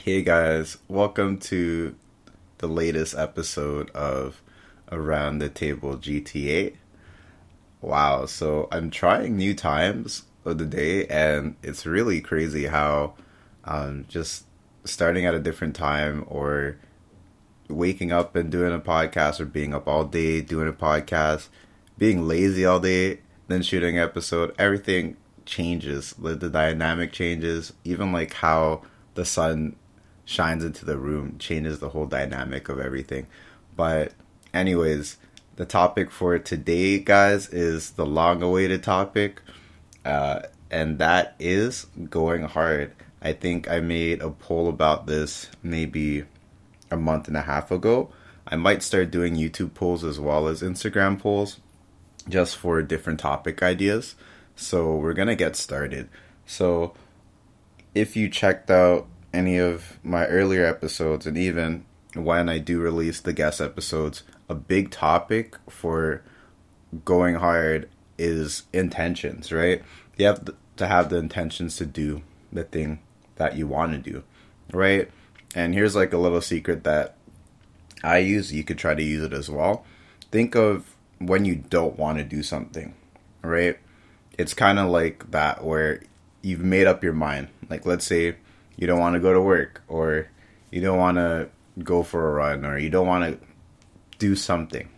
Hey guys, welcome to the latest episode of Around the Table GTA. Wow, so I'm trying new times of the day, and it's really crazy how just starting at a different time or waking up and doing a podcast or being up all day doing a podcast, being lazy all day, then shooting an episode, everything changes. The dynamic changes, even like how the sun shines into the room changes the whole dynamic of everything. But anyways, the topic for today, guys, is the long awaited topic, and that is going hard. I think I made a poll about this maybe a month and a half ago. I might start doing YouTube polls as well as Instagram polls just for different topic ideas. So we're gonna get started. So if you checked out any of my earlier episodes, and even when I do release the guest episodes, a big topic for going hard is intentions, right? You have to have the intentions to do the thing that you want to do, right? And here's like a little secret that I use. You could try to use it as well. Think of when you don't want to do something, right? It's kind of like that where you've made up your mind. Like, let's say you don't want to go to work, or you don't want to go for a run, or you don't want to do something.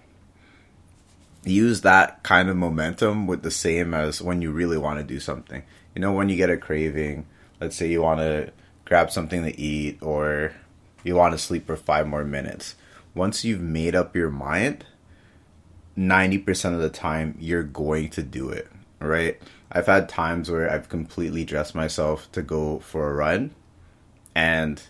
Use that kind of momentum with the same as when you really want to do something. You know, when you get a craving, let's say you want to grab something to eat, or you want to sleep for 5 more minutes. Once you've made up your mind, 90% of the time you're going to do it, right? I've had times where I've completely dressed myself to go for a run, and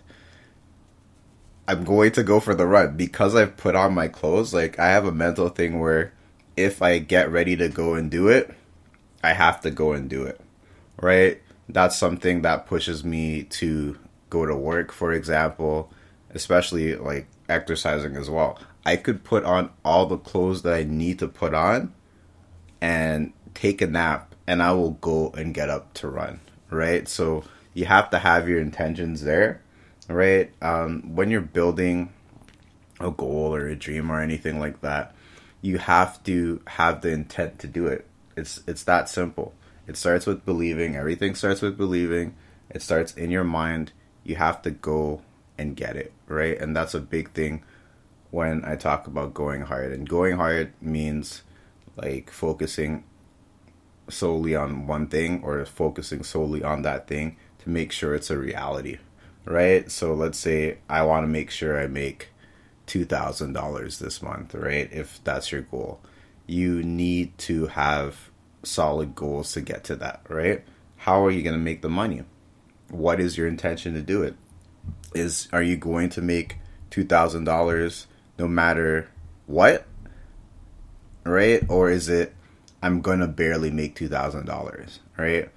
I'm going to go for the run because I've put on my clothes. Like, I have a mental thing where if I get ready to go and do it, I have to go and do it, right? That's something that pushes me to go to work, for example, especially like exercising as well. I could put on all the clothes that I need to put on and take a nap, and I will go and get up to run, right? So you have to have your intentions there, right? When you're building a goal or a dream or anything like that, you have to have the intent to do it. It's that simple. It starts with believing. Everything starts with believing. It starts in your mind. You have to go and get it, right? And that's a big thing when I talk about going hard. And going hard means like focusing solely on one thing, or focusing solely on that thing to make sure it's a reality, right? So let's say I want to make sure I make $2,000 this month, right? If that's your goal, you need to have solid goals to get to that, right? How are you going to make the money? What is your intention to do it? Are you going to make $2,000 no matter what, right? Or is it, I'm going to barely make $2,000, right?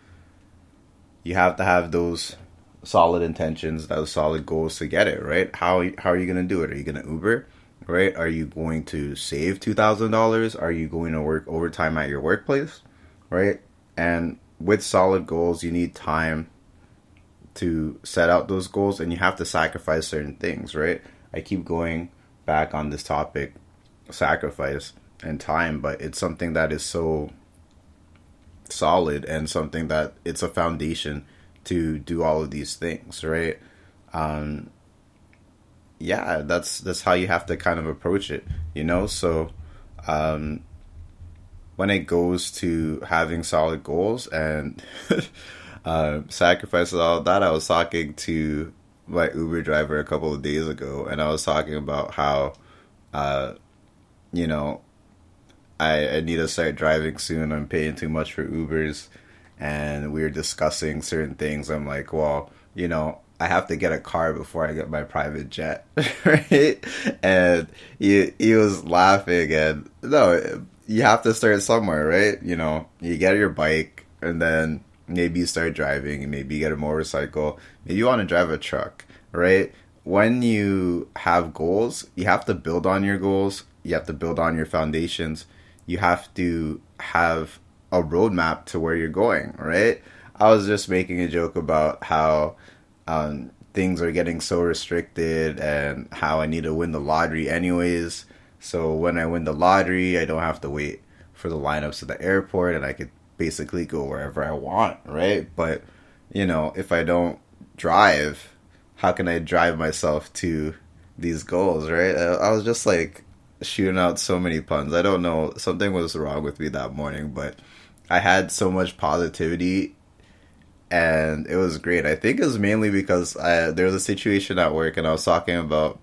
You have to have those solid intentions, those solid goals to get it, right? How are you going to do it? Are you going to Uber, right? Are you going to save $2,000? Are you going to work overtime at your workplace, right? And with solid goals, you need time to set out those goals, and you have to sacrifice certain things, right? I keep going back on this topic, sacrifice and time, but it's something that is so solid, and something that it's a foundation to do all of these things, right? Um, yeah, that's how you have to kind of approach it, you know? So um, when it goes to having solid goals and sacrifices, all that, I was talking to my Uber driver a couple of days ago, and I was talking about how, uh, you know, I need to start driving soon. I'm paying too much for Ubers, and we were discussing certain things. I'm like, well, I have to get a car before I get my private jet, right? And he was laughing, and no, you have to start somewhere, right? You get your bike, and then maybe you start driving, and maybe you get a motorcycle, maybe you want to drive a truck, right? When you have goals, you have to build on your goals. You have to build on your foundations. You have to have a roadmap to where you're going, right? I was just making a joke about how things are getting so restricted and how I need to win the lottery anyways. So when I win the lottery, I don't have to wait for the lineups at the airport and I could basically go wherever I want, right? But, if I don't drive, how can I drive myself to these goals, right? I was just like shooting out so many puns. I don't know, something was wrong with me that morning, but I had so much positivity and it was great. I think it was mainly because there was a situation at work and I was talking about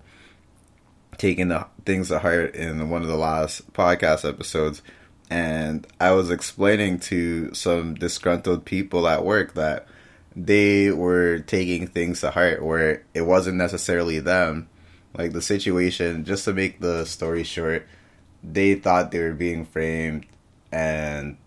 taking the things to heart in one of the last podcast episodes, and I was explaining to some disgruntled people at work that they were taking things to heart where it wasn't necessarily them. Like the situation, just to make the story short, they thought they were being framed and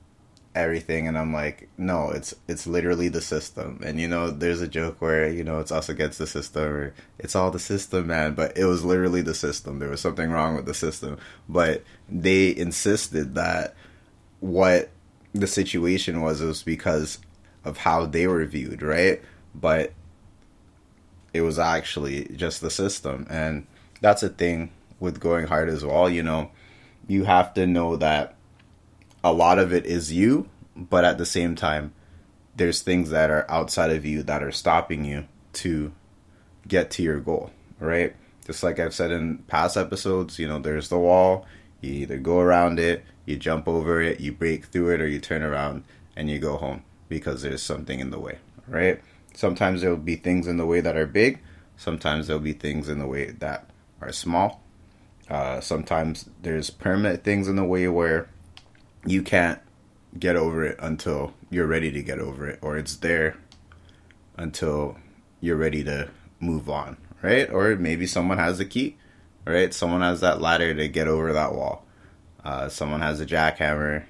everything, and I'm like, no, it's literally the system. And there's a joke where it's us against the system, or it's all the system, man. But it was literally the system. There was something wrong with the system, but they insisted that what the situation was because of how they were viewed, right? But it was actually just the system. And that's a thing with going hard as well. You have to know that a lot of it is you, but at the same time, there's things that are outside of you that are stopping you to get to your goal, right? Just like I've said in past episodes, there's the wall. You either go around it, you jump over it, you break through it, or you turn around and you go home because there's something in the way, right? Sometimes there'll be things in the way that are big. Sometimes there'll be things in the way that are small. Sometimes there's permanent things in the way where you can't get over it until you're ready to get over it, or it's there until you're ready to move on, right? Or maybe someone has the key, right? Someone has that ladder to get over that wall. Someone has a jackhammer,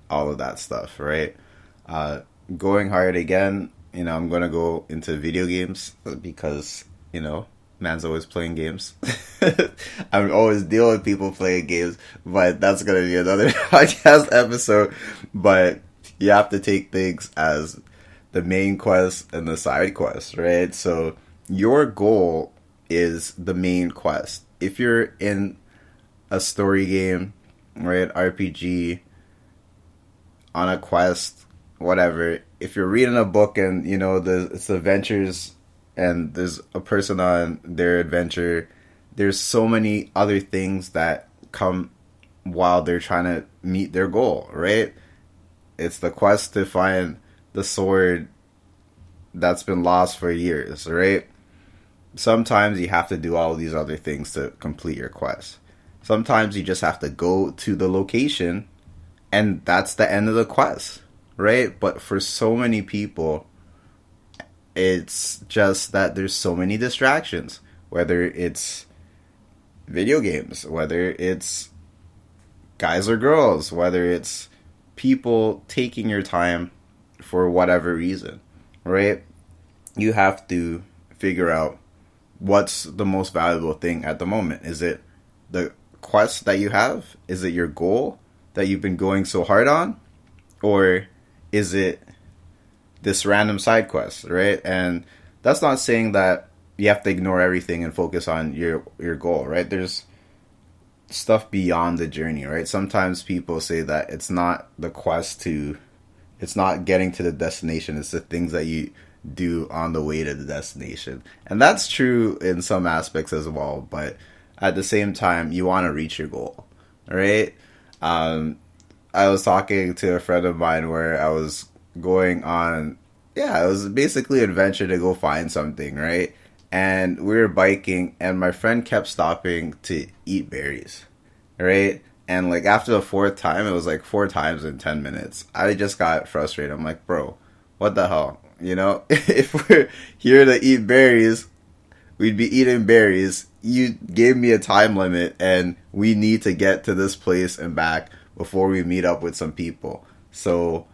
all of that stuff, right? Going hard again, I'm going to go into video games because, man's always playing games. I'm always dealing with people playing games, but that's going to be another podcast episode. But you have to take things as the main quest and the side quest, right? So your goal is the main quest. If you're in a story game, right, RPG, on a quest, whatever, if you're reading a book and, it's adventures and there's a person on their adventure, there's so many other things that come while they're trying to meet their goal, right? It's the quest to find the sword that's been lost for years, right? Sometimes you have to do all of these other things to complete your quest. Sometimes you just have to go to the location and that's the end of the quest, right? But for so many people, it's just that there's so many distractions, whether it's video games, whether it's guys or girls, whether it's people taking your time for whatever reason, right? You have to figure out what's the most valuable thing at the moment. Is it the quest that you have? Is it your goal that you've been going so hard on? Or is it this random side quest, right? And that's not saying that you have to ignore everything and focus on your goal, right? There's stuff beyond the journey, right? Sometimes people say that it's not the quest it's not getting to the destination, it's the things that you do on the way to the destination. And that's true in some aspects as well, but at the same time, you want to reach your goal, right? I was talking to a friend of mine where I was going on, it was basically an adventure to go find something, right? And we were biking, and my friend kept stopping to eat berries, right? And like after the fourth time, it was like 4 times in 10 minutes. I just got frustrated. I'm like, bro, what the hell? If we're here to eat berries, we'd be eating berries. You gave me a time limit, and we need to get to this place and back before we meet up with some people. So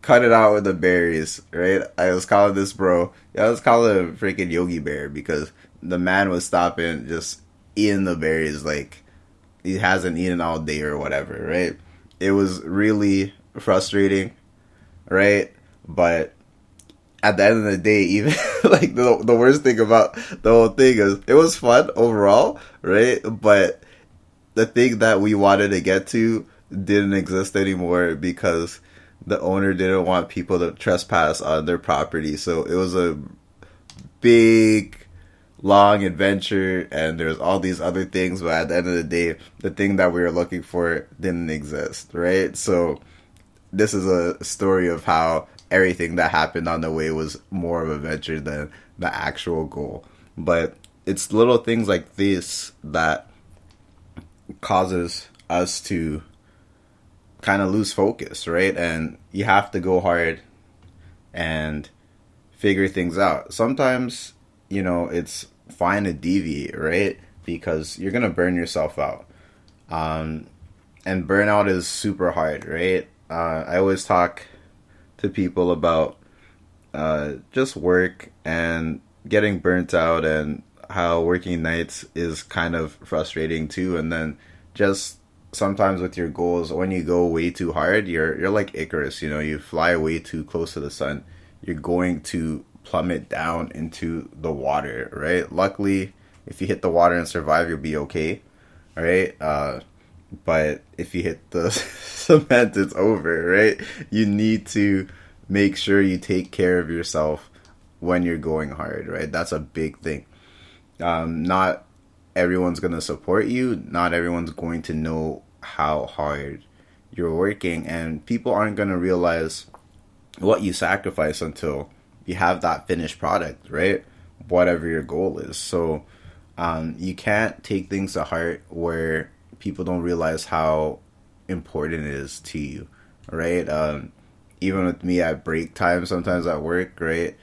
cut it out with the berries, right? I was calling this bro, I was calling him freaking Yogi Bear because the man was stopping, just eating the berries like he hasn't eaten all day or whatever, right? It was really frustrating, right? But at the end of the day, even like the worst thing about the whole thing is it was fun overall, right? But the thing that we wanted to get to didn't exist anymore because the owner didn't want people to trespass on their property. So it was a big, long adventure, and there's all these other things. But at the end of the day, the thing that we were looking for didn't exist, right? So this is a story of how everything that happened on the way was more of an adventure than the actual goal. But it's little things like this that causes us to kind of lose focus, right? And you have to go hard and figure things out. Sometimes, it's fine to deviate, right? Because you're going to burn yourself out. And burnout is super hard, right? I always talk to people about just work and getting burnt out, and how working nights is kind of frustrating too. And then just sometimes with your goals, when you go way too hard, you're like Icarus, you fly way too close to the sun, you're going to plummet down into the water, right? Luckily, if you hit the water and survive, you'll be okay, right? But if you hit the cement, it's over, right? You need to make sure you take care of yourself when you're going hard, right? That's a big thing. Not everyone's going to support you. Not everyone's going to know how hard you're working. And people aren't going to realize what you sacrifice until you have that finished product, right? Whatever your goal is. So you can't take things to heart where people don't realize how important it is to you, right? Even with me at break time, sometimes at work, right?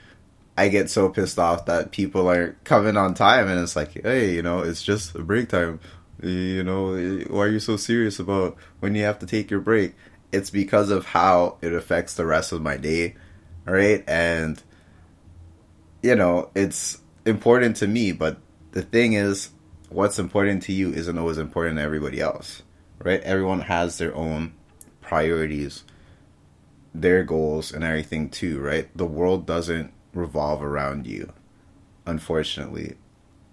I get so pissed off that people are coming on time, and it's like, hey, it's just a break time. Why are you so serious about when you have to take your break? It's because of how it affects the rest of my day, right? And, it's important to me, but the thing is, what's important to you isn't always important to everybody else, right? Everyone has their own priorities, their goals, and everything too, right? The world doesn't revolve around you, unfortunately.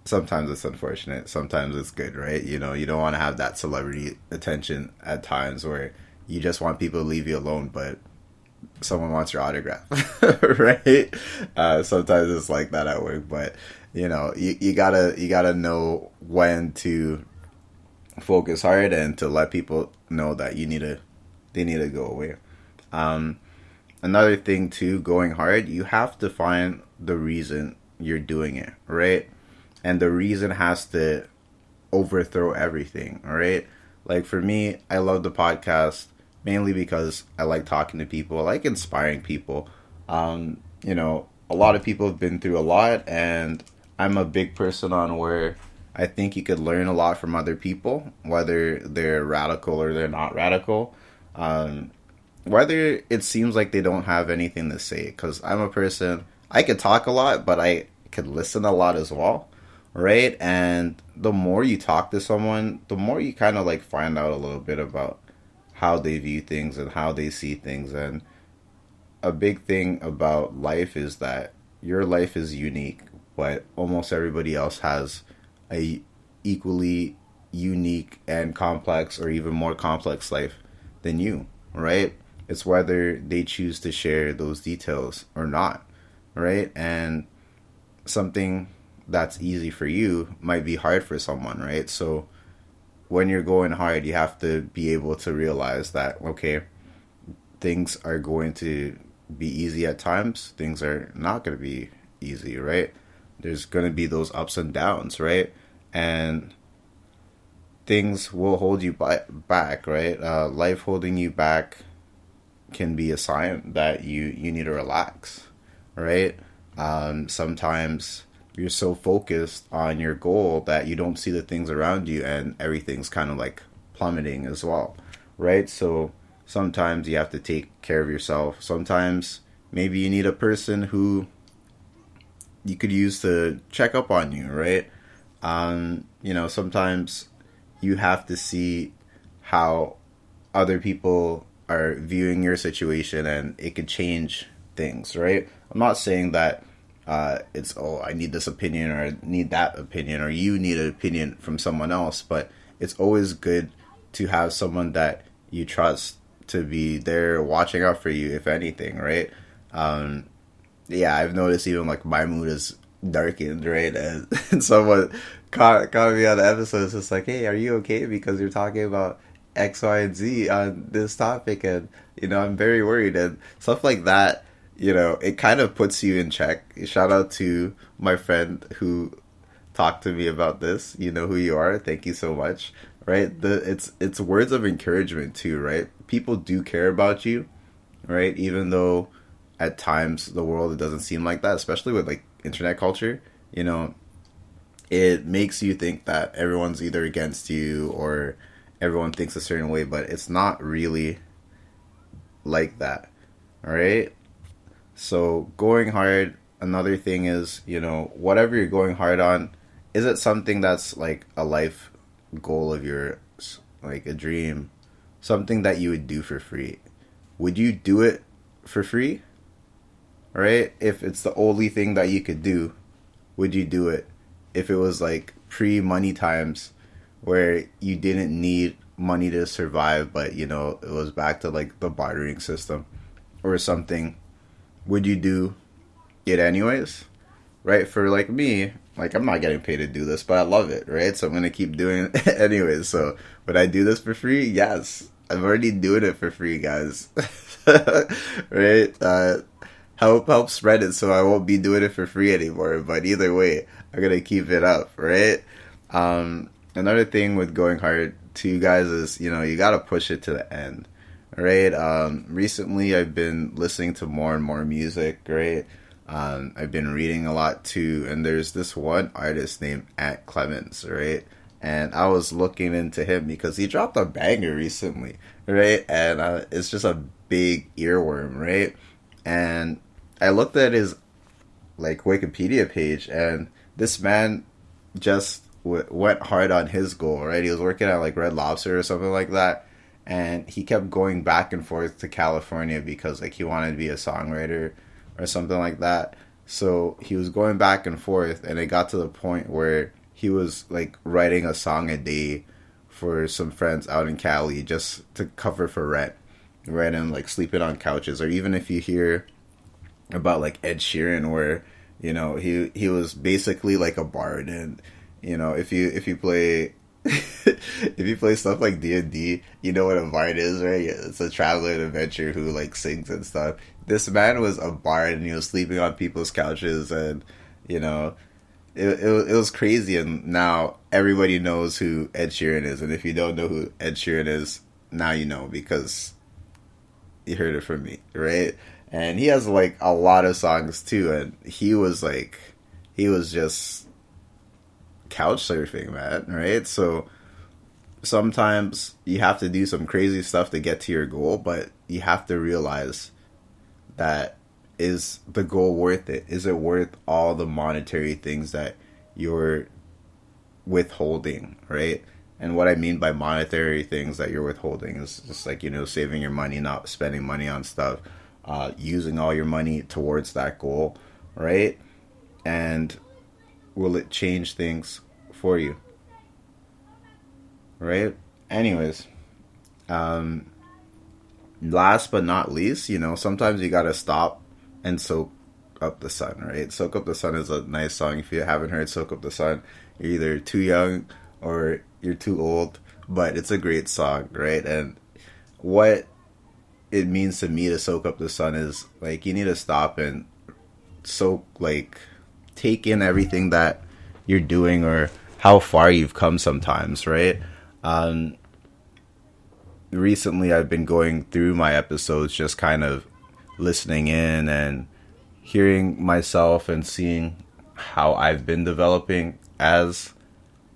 Sometimes it's unfortunate, sometimes it's good, right? You don't want to have that celebrity attention at times where you just want people to leave you alone, but someone wants your autograph, right? Sometimes it's like that at work, but you gotta know when to focus hard and to let people know that they need to go away. Another thing too, going hard, you have to find the reason you're doing it, right? And the reason has to overthrow everything, right? Like for me, I love the podcast mainly because I like talking to people, I like inspiring people. A lot of people have been through a lot, and I'm a big person on where I think you could learn a lot from other people, whether they're radical or they're not radical. Whether it seems like they don't have anything to say, because I'm a person, I could talk a lot, but I could listen a lot as well, right? And the more you talk to someone, the more you kind of like find out a little bit about how they view things and how they see things. And a big thing about life is that your life is unique, but almost everybody else has a equally unique and complex, or even more complex life than you, right? It's whether they choose to share those details or not, right? And something that's easy for you might be hard for someone, right? So when you're going hard, you have to be able to realize that, okay, things are going to be easy at times, things are not going to be easy, right? There's going to be those ups and downs, right? And things will hold you back, right? Life holding you back can be a sign that you need to relax, right? Sometimes you're so focused on your goal that you don't see the things around you, and everything's kind of like plummeting as well, right? So sometimes you have to take care of yourself. Sometimes maybe you need a person who you could use to check up on you, right? Sometimes you have to see how other people are viewing your situation, and it could change things, right? I'm not saying that it's, oh, I need this opinion or I need that opinion or you need an opinion from someone else, but it's always good to have someone that you trust to be there watching out for you, if anything, right? Um, yeah, I've noticed even like my mood is darkened, right? And someone caught me on the episode. It's just like, hey, are you okay? Because you're talking about X, Y, and Z on this topic, and I'm very worried and stuff like that. It kind of puts you in check. Shout out to my friend who talked to me about this. You know who you are. Thank you so much. Right? It's words of encouragement too, right? People do care about you, right? Even though at times the world, it doesn't seem like that, especially with like internet culture. It makes you think that everyone's either against you or everyone thinks a certain way, but it's not really like that. All right? So going hard, another thing is, whatever you're going hard on, is it something that's like a life goal of yours, like a dream, something that you would do for free? Would you do it for free? Right? If it's the only thing that you could do, would you do it? If it was like pre-money times where you didn't need money to survive, but it was back to like the bartering system or something, would you do it anyways? Right? For like me, like I'm not getting paid to do this, but I love it, right? So I'm gonna keep doing it anyways. So would I do this for free? Yes. I'm already doing it for free, guys. Right? Help spread it so I won't be doing it for free anymore. But either way, I'm gonna keep it up, right? Another thing with going hard to you guys is, you gotta push it to the end, right? Recently I've been listening to more and more music, right? I've been reading a lot too, and there's this one artist named Ant Clemens, right? And I was looking into him because he dropped a banger recently, right? And it's just a big earworm, right? And I looked at his like Wikipedia page, and this man just went hard on his goal, right? He was working at like Red Lobster or something like that, and he kept going back and forth to California because like he wanted to be a songwriter or something like that. So he was going back and forth, and it got to the point where he was like writing a song a day for some friends out in Cali just to cover for rent, right? And like sleeping on couches. Or even if you hear about like Ed Sheeran, where he was basically like a bard, and if you play if you play stuff like D&D, you know what a bard is, right? It's a traveler and adventure who like sings and stuff. This man was a bard, and he was sleeping on people's couches, and it was crazy. And now everybody knows who Ed Sheeran is, and if you don't know who Ed Sheeran is, now you know, because you heard it from me, right? And he has like a lot of songs too, and he was just couch surfing, man, right? So sometimes you have to do some crazy stuff to get to your goal, but you have to realize that, is the goal worth it? Is it worth all the monetary things that you're withholding, right? And what I mean by monetary things that you're withholding is just like, saving your money, not spending money on stuff, using all your money towards that goal, right? And will it change things for you, right? Anyways, last but not least, sometimes you gotta stop and soak up the sun, right? Soak Up the Sun is a nice song. If you haven't heard Soak Up the Sun, you're either too young or you're too old, but it's a great song, right? And what it means to me to soak up the sun is like, you need to stop and take in everything that you're doing or how far you've come sometimes, right? Recently I've been going through my episodes, just kind of listening in and hearing myself and seeing how I've been developing as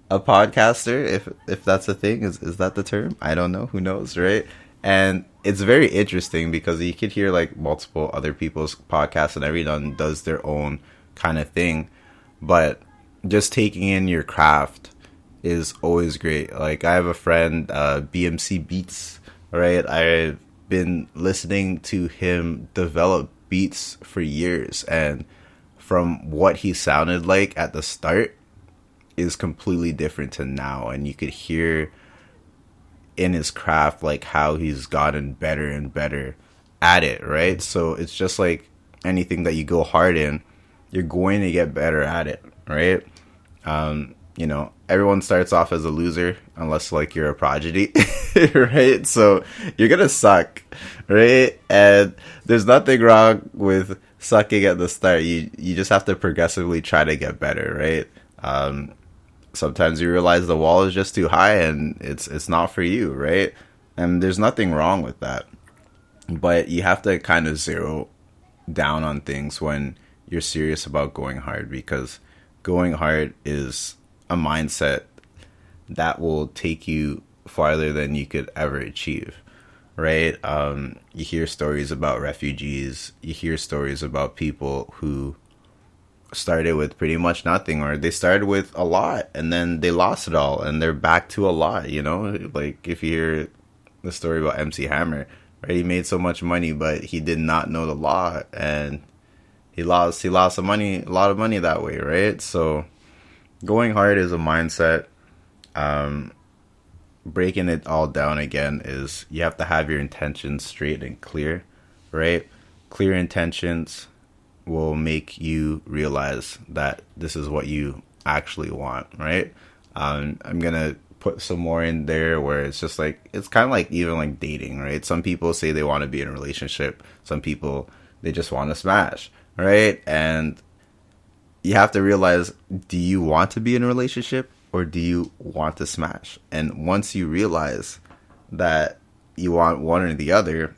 a podcaster, if that's a thing. Is that the term? I don't know. Who knows, right? And it's very interesting because you could hear like multiple other people's podcasts, and everyone does their own kind of thing. But just taking in your craft is always great. Like I have a friend, BMC Beats, right? I've been listening to him develop beats for years, and from what he sounded like at the start is completely different to now. And you could hear in his craft like how he's gotten better and better at it, right? So it's just like anything that you go hard in, you're going to get better at it, right? You know, everyone starts off as a loser unless like you're a prodigy, right? So you're gonna suck, right? And there's nothing wrong with sucking at the start. You just have to progressively try to get better, right? Sometimes you realize the wall is just too high and it's not for you, right? And there's nothing wrong with that. But you have to kind of zero down on things when you're serious about going hard, because going hard is a mindset that will take you farther than you could ever achieve, right? You hear stories about refugees, you hear stories about people who started with pretty much nothing, or they started with a lot and then they lost it all and they're back to a lot, you know? Like if you hear the story about MC Hammer, right? He made so much money, but he did not know the law, and he lost a lot of money that way, right? So going hard is a mindset. Breaking it all down again is you have to have your intentions straight and clear, right? Clear intentions will make you realize that this is what you actually want, right? I'm gonna put some more in there where it's just like, it's kind of like even like dating, right? Some people say they want to be in a relationship. Some people, they just want to smash, right? And you have to realize, do you want to be in a relationship or do you want to smash? And once you realize that you want one or the other,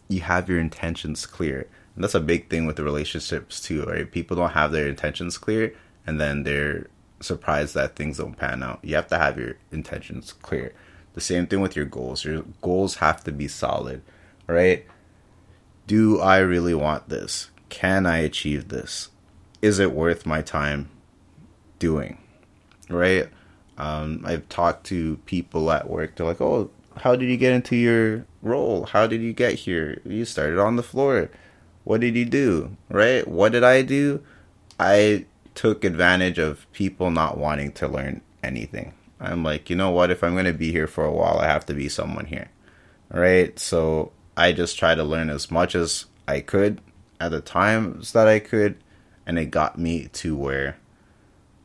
you have your intentions clear. And that's a big thing with the relationships too, right? People don't have their intentions clear, and then they're surprised that things don't pan out. You have to have your intentions clear. The same thing with your goals. Your goals have to be solid, right? Do I really want this? Can I achieve this? Is it worth my time doing, right? I've talked to people at work. They're like, oh, how did you get into your role? How did you get here? You started on the floor. What did you do, right? What did I do? I took advantage of people not wanting to learn anything. I'm like, you know what? If I'm going to be here for a while, I have to be someone here, right? So I just try to learn as much as I could at the times that I could, and it got me to where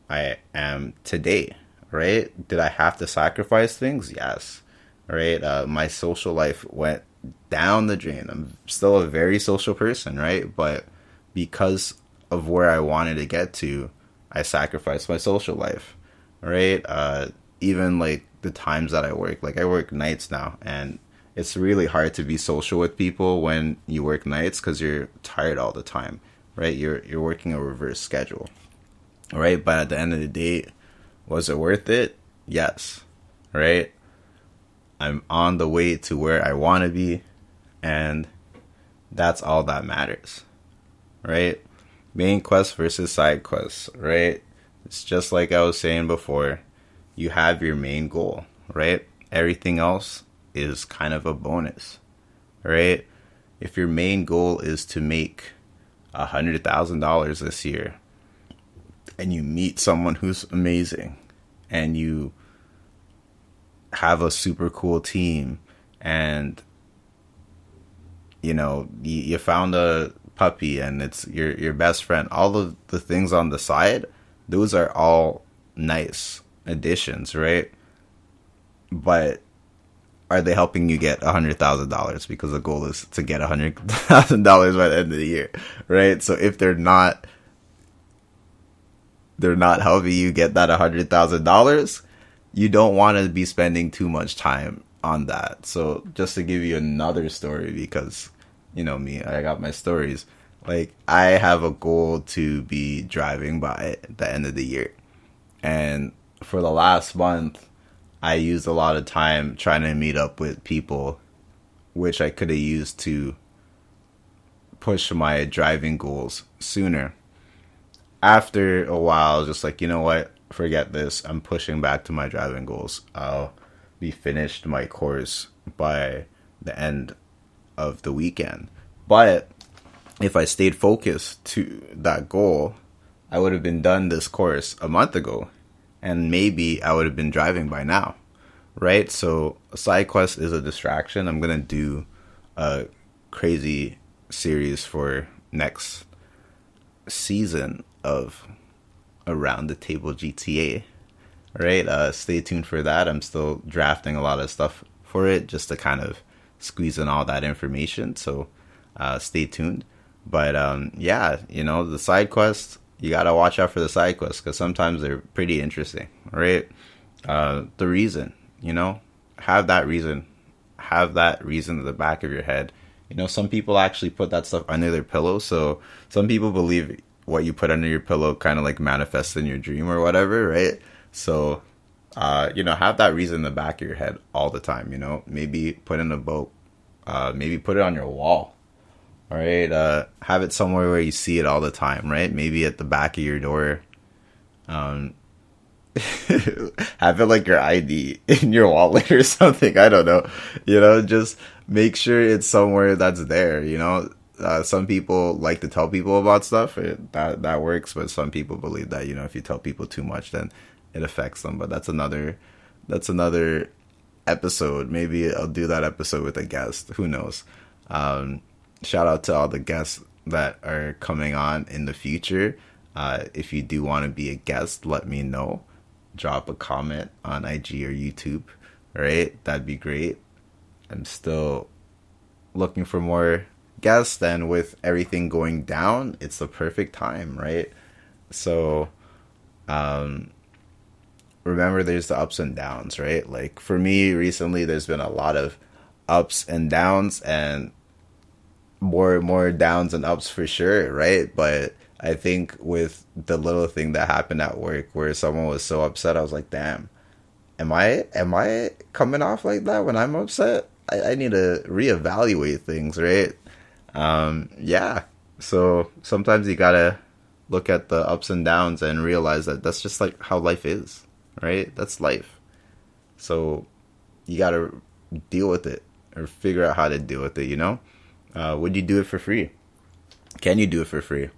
I am today, right? Did I have to sacrifice things? Yes, right? My social life went down the drain. I'm still a very social person, right? But because of where I wanted to get to, I sacrificed my social life, right? Even like the times that I work, like I work nights now, and it's really hard to be social with people when you work nights because you're tired all the time, right? You're working a reverse schedule, right? But at the end of the day, was it worth it? Yes, right? I'm on the way to where I want to be, and that's all that matters, right? Main quest versus side quests, right? It's just like I was saying before. You have your main goal, right? Everything else is kind of a bonus, right? If your main goal is to make $100,000 this year, and you meet someone who's amazing, and you have a super cool team, and you know you found a puppy and it's your best friend, all of the things on the side, those are all nice additions, right? But are they helping you get $100,000? Because the goal is to get $100,000 by the end of the year, right? So if they're not helping you get that $100,000, you don't want to be spending too much time on that. So just to give you another story, because you know me, I got my stories. Like, I have a goal to be driving by the end of the year. And for the last month, I used a lot of time trying to meet up with people, which I could have used to push my driving goals sooner. After a while, I was just like, you know what? Forget this. I'm pushing back to my driving goals. I'll be finished my course by the end of the weekend. But if I stayed focused to that goal, I would have been done this course a month ago, and maybe I would have been driving by now, right? So a side quest is a distraction. I'm gonna do a crazy series for next season of Around the Table GTA, right? Stay tuned for that. I'm still drafting a lot of stuff for it just to kind of squeeze in all that information. So stay tuned. But yeah, the side quests, you gotta watch out for the side quests because sometimes they're pretty interesting, right? The reason, have that reason, in the back of your head. Some people actually put that stuff under their pillow. So some people believe what you put under your pillow kind of like manifests in your dream or whatever, right? So, have that reason in the back of your head all the time. Maybe put in a boat, maybe put it on your wall. All right, have it somewhere where you see it all the time, right? Maybe at the back of your door. Have it like your ID in your wallet or something. I don't know. Just make sure it's somewhere that's there. Some people like to tell people about stuff. That works, but some people believe that if you tell people too much, then it affects them. But that's another episode. Maybe I'll do that episode with a guest. Who knows? Shout out to all the guests that are coming on in the future. If you do want to be a guest, let me know. Drop a comment on IG or YouTube. All right, that'd be great. I'm still looking for more guests, and with everything going down, it's the perfect time, right? So, remember, there's the ups and downs, right? Like for me, recently, there's been a lot of ups and downs, and more downs and ups for sure, right? But I think with the little thing that happened at work where someone was so upset, I was like, damn, am I coming off like that when I'm upset? I need to reevaluate things, right? Yeah. So sometimes you gotta look at the ups and downs and realize that that's just like how life is, right? That's life. So you gotta deal with it or figure out how to deal with it, Would you do it for free? Can you do it for free?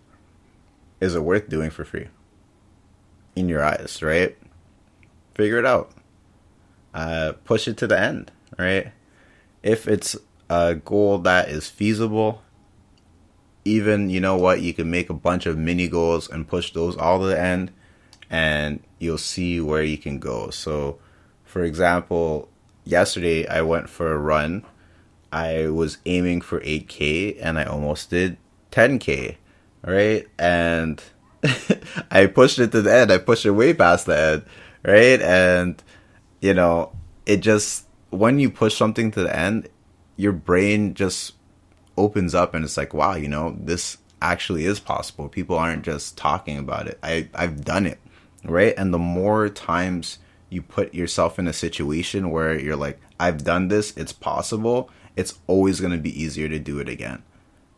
Is it worth doing for free? In your eyes, right? Figure it out. Push it to the end, right? If it's a goal that is feasible, even, you can make a bunch of mini goals and push those all to the end, and you'll see where you can go. So, for example, yesterday I went for a run. I was aiming for 8K and I almost did 10K, right? And I pushed it to the end. I pushed it way past the end, right? And, it just, when you push something to the end, your brain just opens up and it's like, wow, this actually is possible. People aren't just talking about it. I've done it, right? And the more times you put yourself in a situation where you're like, I've done this, it's possible, it's always going to be easier to do it again,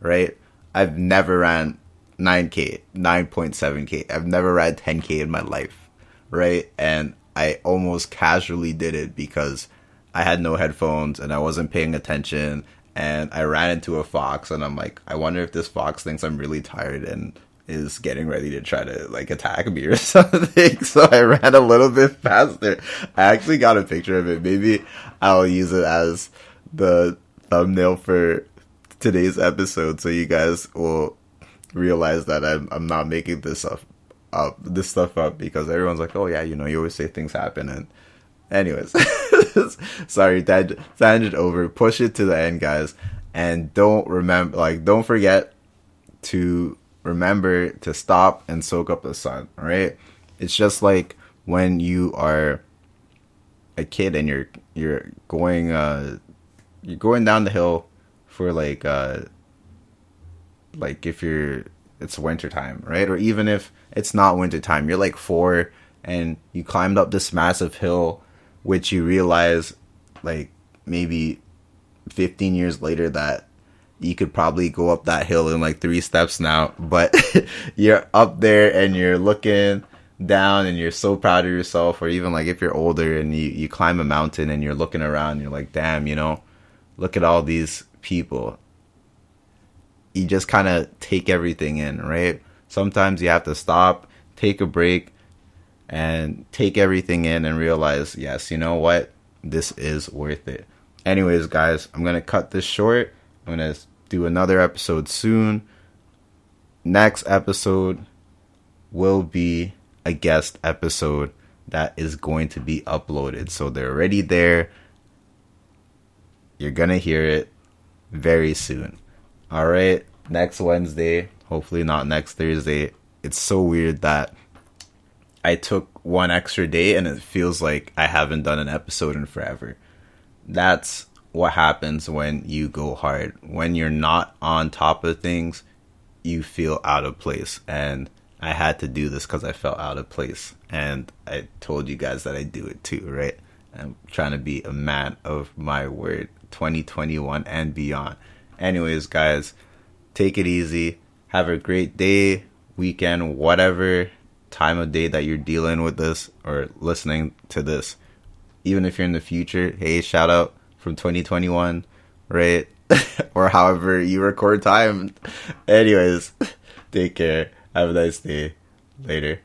right? I've never ran 9K, 9.7K. I've never ran 10K in my life, right? And I almost casually did it because I had no headphones and I wasn't paying attention, and I ran into a fox, and I'm like, I wonder if this fox thinks I'm really tired and is getting ready to try to like attack me or something. So I ran a little bit faster. I actually got a picture of it. Maybe I'll use it as the thumbnail for today's episode, so you guys will realize that I'm not making this stuff up because everyone's like, oh yeah, you always say things happen. And anyways, sorry, tangent over. Push it to the end, guys, and don't forget to remember to stop and soak up the sun. All right, it's just like when you are a kid and you're going down the hill for like if it's winter time, right? Or even if it's not winter time, you're like 4 and you climbed up this massive hill, which you realize like maybe 15 years later that you could probably go up that hill in like 3 steps now, but you're up there and you're looking down and you're so proud of yourself. Or even like if you're older and you climb a mountain and you're looking around and you're like, damn, look at all these people. you just kind of take everything in, right? Sometimes you have to stop, take a break, and take everything in and realize, yes, you know what? This is worth it. Anyways, guys, I'm going to cut this short. I'm going to do another episode soon. Next episode will be a guest episode that is going to be uploaded. So they're already there. You're going to hear it very soon. All right. Next Wednesday, hopefully not next Thursday. It's so weird that I took one extra day and it feels like I haven't done an episode in forever. That's what happens when you go hard. When you're not on top of things, you feel out of place. And I had to do this because I felt out of place. And I told you guys that I do it too, right? I'm trying to be a man of my word, 2021 and beyond. Anyways, guys, take it easy. Have a great day, weekend, whatever time of day that you're dealing with this or listening to this. Even if you're in the future, hey, shout out from 2021, right? Or however you record time. Anyways, take care. Have a nice day. Later.